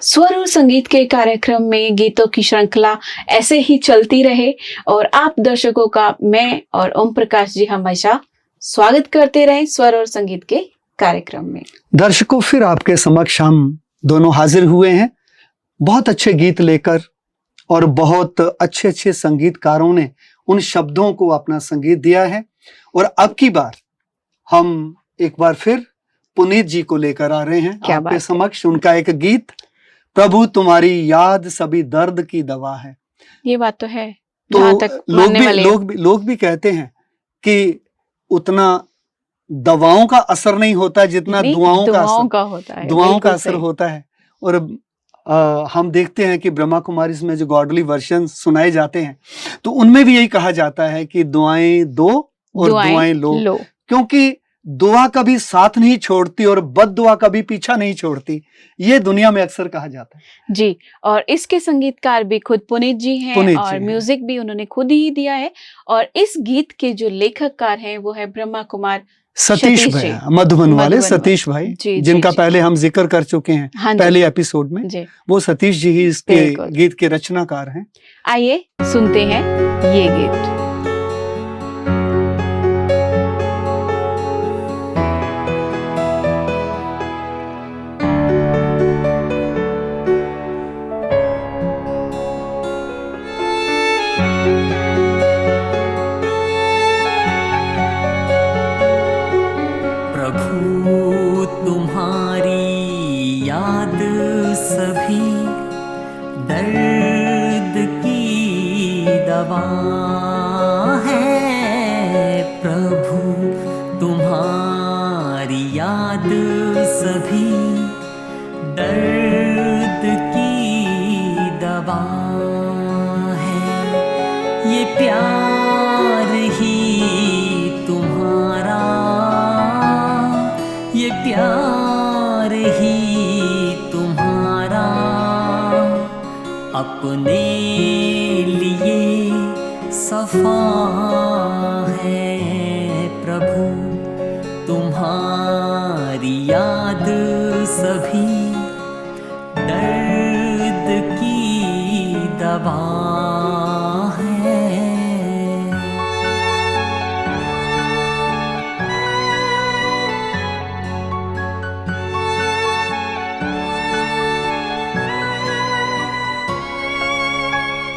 स्वर और संगीत के कार्यक्रम में गीतों की श्रृंखला ऐसे ही चलती रहे और आप दर्शकों का मैं और ओम प्रकाश जी हमेशा स्वागत करते रहे स्वर और संगीत के कार्यक्रम में। दर्शकों, फिर आपके समक्ष हम दोनों हाजिर हुए हैं बहुत अच्छे गीत लेकर, और बहुत अच्छे अच्छे संगीतकारों ने उन शब्दों को अपना संगीत दिया है। और अब की बार हम एक बार फिर पुनीत जी को लेकर आ रहे हैं आपके समक्ष। उनका एक गीत, प्रभु तुम्हारी याद सभी दर्द की दवा है। ये बात तो है। तो लोग भी कहते हैं कि उतना दवाओं का असर नहीं होता जितना दुआओं का असर होता है। और हम देखते हैं कि ब्रह्मा कुमारी में जो गॉडली वर्जन सुनाए जाते हैं तो उनमें भी यही कहा जाता है कि दुआएं दो और दुआएं लो, क्योंकि दुआ कभी साथ नहीं छोड़ती और बद दुआ कभी पीछा नहीं छोड़ती, ये दुनिया में अक्सर कहा जाता है जी। और इसके संगीतकार भी खुद पुनीत जी हैं और म्यूजिक भी उन्होंने खुद ही दिया है। और इस गीत के जो लेखककार हैं वो है ब्रह्मा कुमार सतीश भाई, मधुबन वाले सतीश भाई, जिनका पहले हम जिक्र कर चुके हैं पहले एपिसोड में। वो सतीश जी ही इसके गीत के रचनाकार हैं। आइए सुनते हैं ये गीत। अपने लिए सफा है प्रभु, तुम्हारी याद सभी दर्द की दवा है।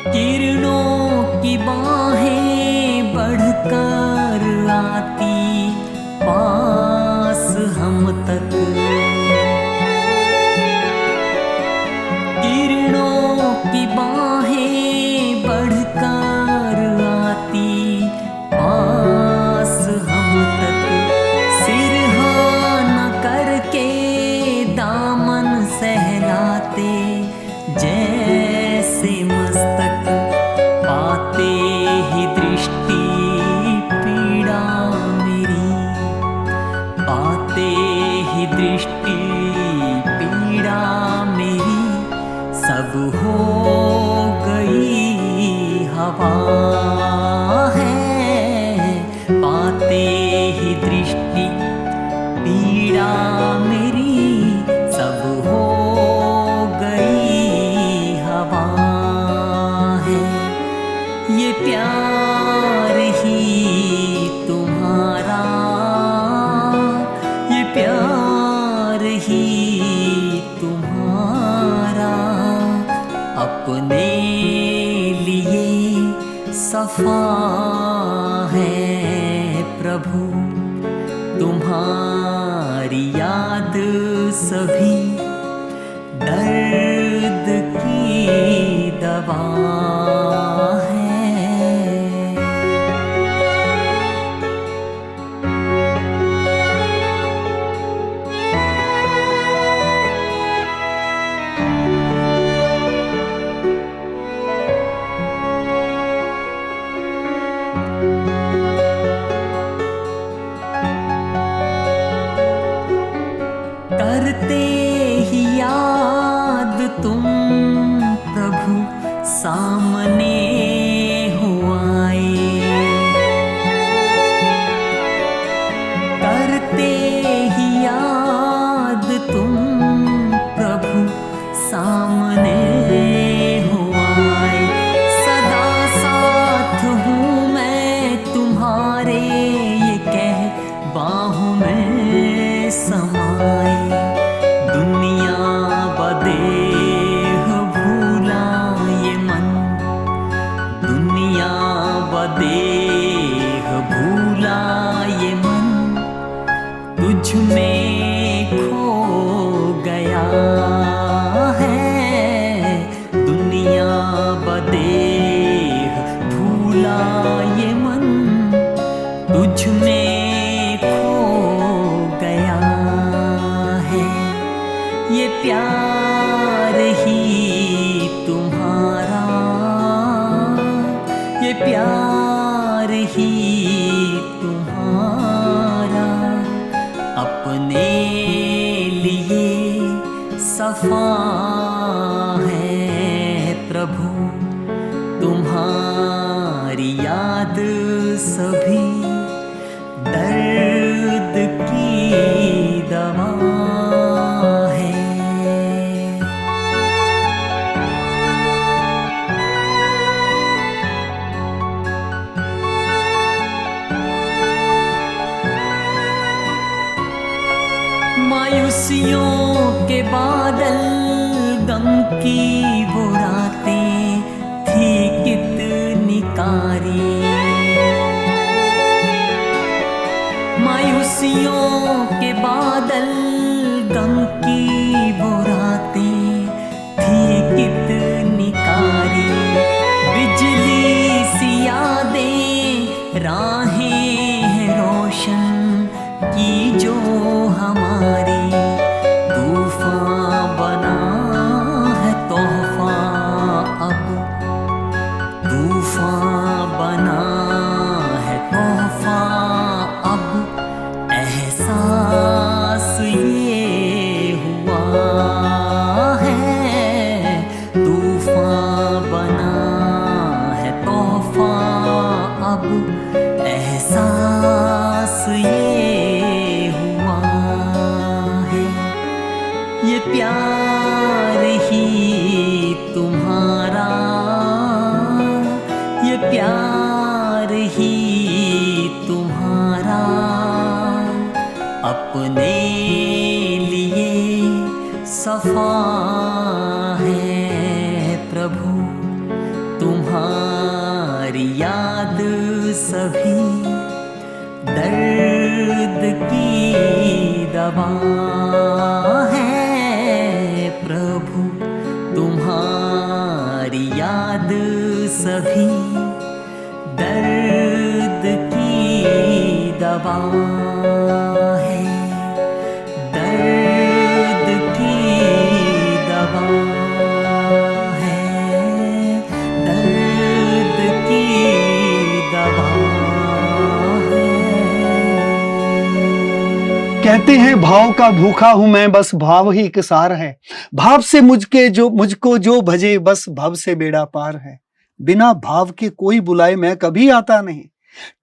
किरणों की बाहें बढ़कर आती पास हम तक, किरणों की बाहें बढ़कर आती पास हम तक, सिरहाना करके दामन सहलाते जैसे मस्तक, पाते ही दृष्टि पीड़ा मेरी, पाते ही दृष्टि पीड़ा मेरी, सब हो गई हवा है। पाते ही दृष्टि पीड़ा मेरी, सब हो गई हवा है। ये प्यार ही तुम्हारा, ये प्यार ही तुम्हारा, अपने लिए सफा है प्रभु, तुम्हारी याद सभी दर्द की दवा है। करते ही याद तुम प्रभु सामने हो आए, करते ही याद तुम प्रभु सा की वो रातें थी कितनी कारी। मायूसियों के बादल गम की वो रातें थी कितनी कारी। बिजली सी यादें राहें हैं रोशन की जो हमारी। तूफान बना है तोहफा अब, तूफान बना है तोहफा अब। एहसास ये हुआ है, तूफान बना है तोहफा अब। एहसास ये हुआ है, ये प्यार ही तुम्हारा, ये प्यार ही तुम्हारा। अपने लिए सफा है प्रभु, तुम्हारी याद सभी दर्द की दवा है प्रभु। तुम्हारी याद सभी दर्द की दवा है, दर्द की दवा है, दर्द की दवा है। कहते हैं भाव का भूखा हूं मैं, बस भाव ही किसार है। भाव से मुझको जो भजे, बस भव से बेड़ा पार है। बिना भाव के कोई बुलाए मैं कभी आता नहीं।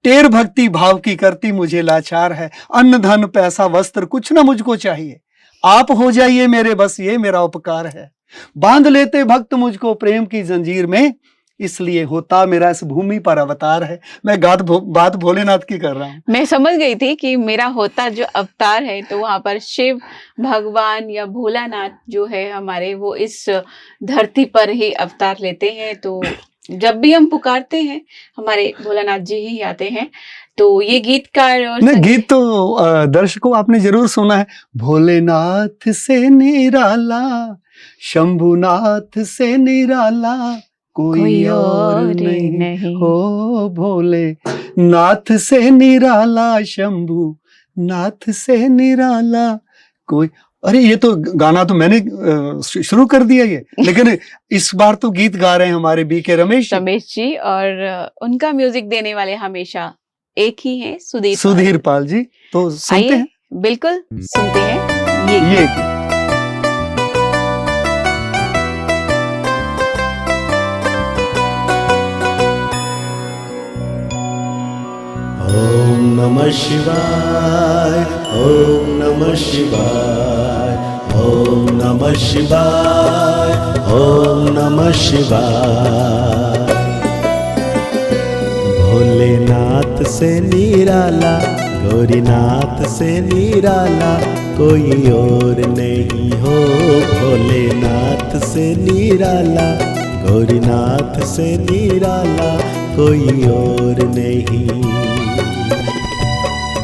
टेर भक्ति भाव की करती मुझे लाचार है। अन्न धन पैसा वस्त्र कुछ ना मुझको चाहिए, आप हो जाइए मेरे बस ये मेरा उपकार है। बांध लेते भक्त मुझको प्रेम की जंजीर में, इसलिए होता मेरा इस भूमि पर अवतार है। मैं बात भोलेनाथ की कर रहा हूँ। मैं समझ गई थी कि मेरा होता जो अवतार है, तो वहां पर शिव भगवान या भोलानाथ जो है हमारे, वो इस धरती पर ही अवतार लेते हैं। तो जब भी हम पुकारते हैं हमारे भोलानाथ जी ही आते हैं। तो ये गीतकार और नहीं, गीत तो दर्शकों आपने जरूर सुना है। भोलेनाथ से निराला, शंभुनाथ से निराला, कोई और नहीं हो। भोले नाथ से निराला, शंभु नाथ से निराला कोई। अरे ये तो गाना तो मैंने शुरू कर दिया ये, लेकिन इस बार तो गीत गा रहे हैं हमारे बीके रमेश जी, और उनका म्यूजिक देने वाले हमेशा एक ही हैं, सुधीर पाल जी। तो सुनते हैं, बिल्कुल सुनते हैं ये ओम नमः शिवाय, ओम नमः शिवाय, ओम नमः शिवाय, ओम नमः शिवाय। भोलेनाथ से निराला, गौरीनाथ से निराला, कोई और नहीं हो। भोलेनाथ से निराला, गौरीनाथ से निराला, कोई और नहीं।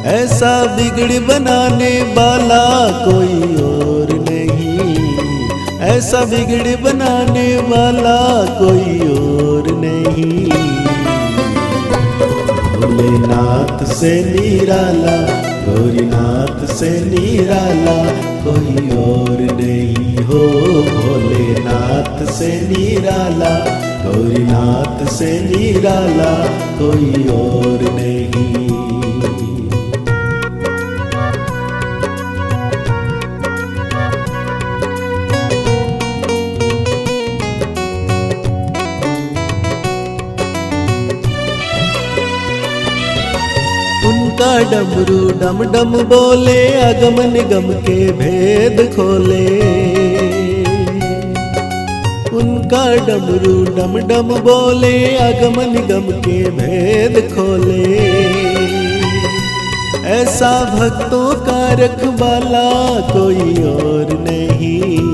ऐसा बिगड़ बनाने वाला कोई और नहीं, ऐसा बिगड़ बनाने वाला कोई और नहीं। भोलेनाथ से निराला, गौरीनाथ से निराला, कोई और नहीं हो। भोलेनाथ से निराला, गौरीनाथ से निराला, कोई और नहीं। उनका डमरू डम डम बोले, अगम निगम के भेद खोले। उनका डमरू डम डम बोले, अगम निगम के भेद खोले। ऐसा भक्तों का रखवाला कोई और नहीं।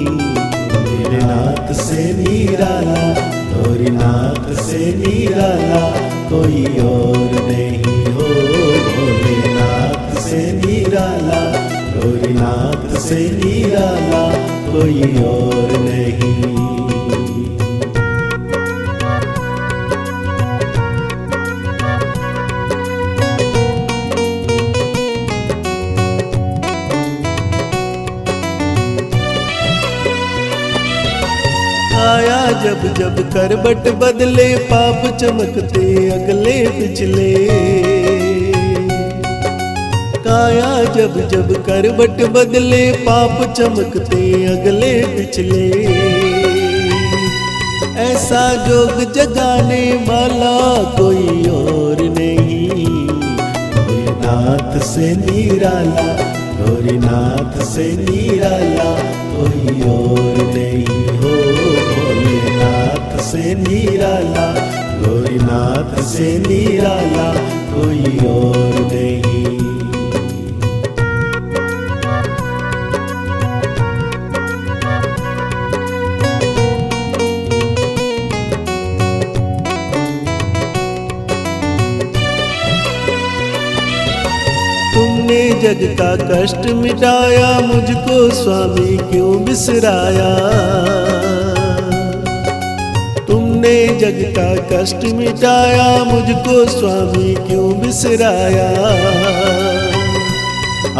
भोलेनाथ से निराला, गौरीनाथ से निराला कोई और नहीं हो। भोलेनाथ से निराला, गौरीनाथ से निराला कोई और नहीं। आया जब जब करवट बदले, पाप चमकते अगले पिछले। काया जब जब करवट बदले, पाप चमकते अगले पिछले। ऐसा जोग जगाने वाला कोई और नहीं। भोलेनाथ से निराला, गौरीनाथ से निराला कोई और नहीं हो। भोलेनाथ से निराला, गौरीनाथ से निराला कोई और नहीं। तुमने जग का कष्ट मिटाया, मुझको स्वामी क्यों बिसराया। तुमने जग का कष्ट मिटाया, मुझको स्वामी क्यों बिसराया।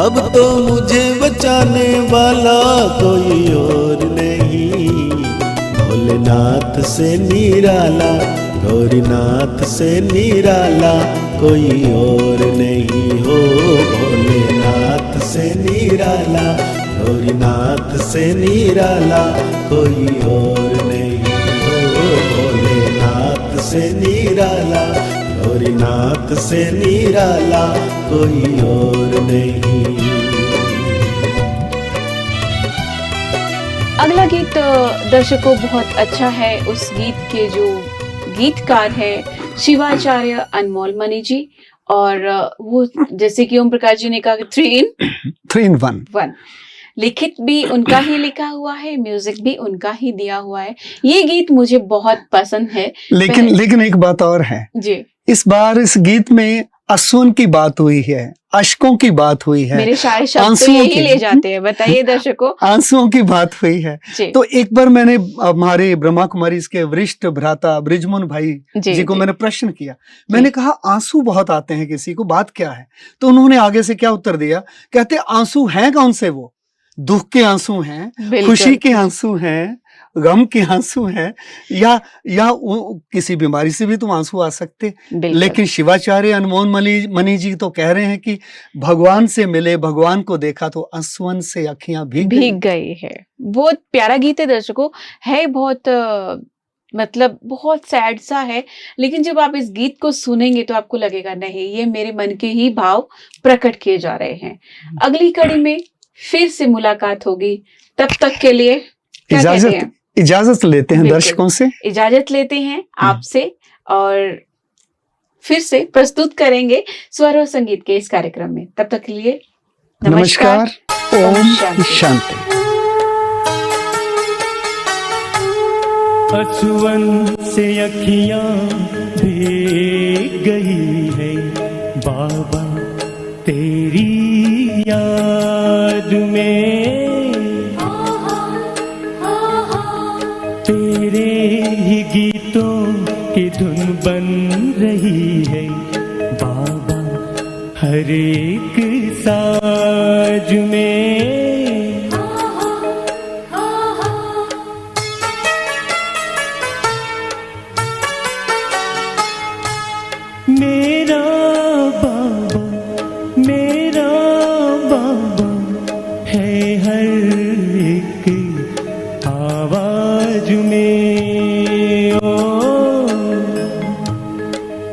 अब तो मुझे बचाने वाला कोई और नहीं। भोलेनाथ से निराला, गौरीनाथ से निराला कोई और नहीं हो। भोलेनाथ से निराला, गौरीनाथ से निराला कोई और नहीं हो। भोलेनाथ से निराला, गौरीनाथ से निराला कोई और नहीं। अगला गीत दर्शकों बहुत अच्छा है। उस गीत के जो गीतकार है शिवाचार्य अनमोल मणि जी, और वो जैसे कि ओम प्रकाश जी ने कहा 3 in 1 लिखित भी उनका ही लिखा हुआ है, म्यूजिक भी उनका ही दिया हुआ है। ये गीत मुझे बहुत पसंद है। लेकिन एक बात और है जी, इस बार इस गीत में आंसुओं की बात हुई है, अश्कों की बात हुई है। मेरे शायद शब्द तो यही ले जाते हैं, बताइए दर्शकों। आंसुओं की बात हुई है। तो एक बार मैंने हमारे ब्रह्मा कुमारी के वरिष्ठ भ्राता ब्रिजमोहन भाई जी को मैंने प्रश्न किया। मैंने कहा आंसू बहुत आते हैं किसी को, बात क्या है? तो उन्होंने आगे से क्या उत्तर दिया, कहते आंसू हैं कौन से, वो दुख के आंसू हैं, खुशी के आंसू हैं, गम के आंसू हैं, या किसी बीमारी से भी तो आंसू आ सकते। लेकिन शिवाचार्य अनमोल मणि जी तो कह रहे हैं कि भगवान से मिले, भगवान को देखा तो आंसुओं से अखियां भीग गई है। बहुत प्यारा गीत है दर्शकों, है बहुत मतलब बहुत सैड सा है, लेकिन जब आप इस गीत को सुनेंगे तो आपको लगेगा नहीं, ये मेरे मन के ही भाव प्रकट किए जा रहे हैं। अगली कड़ी में फिर से मुलाकात होगी, तब तक के लिए इजाजत लेते हैं, दर्शकों से इजाजत लेते हैं आपसे, और फिर से प्रस्तुत करेंगे स्वर और संगीत के इस कार्यक्रम में। तब तक के लिए नमस्कार, ओम शांति। आंसुओं से अखियां भीग गई है बाबा तेरी याद में। तेरे ही गीतों की धुन बन रही है बाबा हर एक साज में। मेरा बाबा है हर एक आवाज में। ओ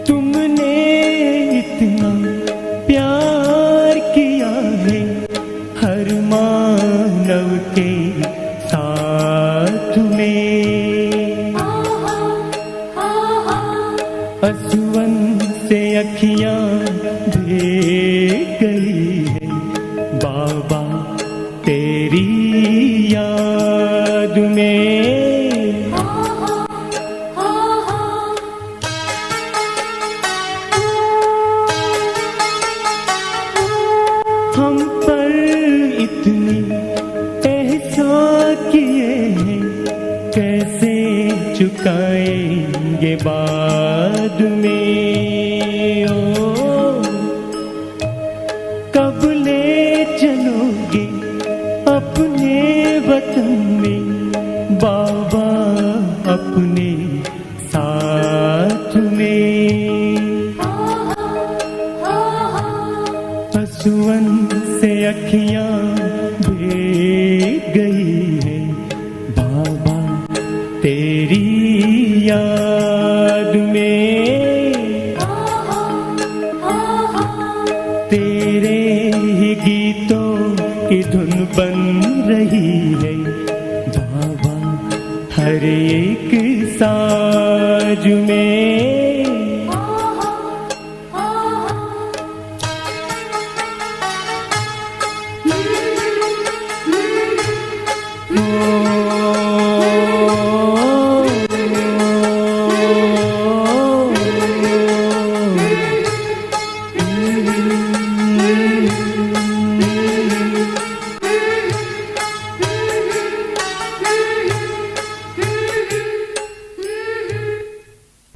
तुमने इतना प्यार किया है हर मानव के साथ में। आंसुओं से अखियां भीग गई है बाबा तेरी याद में। कैसे चुकाएंगे बाद में। ओ कब ले चलोगे अपने वतन में बाबा अपने साथ में। आंसुओं से अखियां भीग गई है बाबा तेरी याद में। तेरे ही गीतों की धुन बन रही है बाबा हर एक साज में।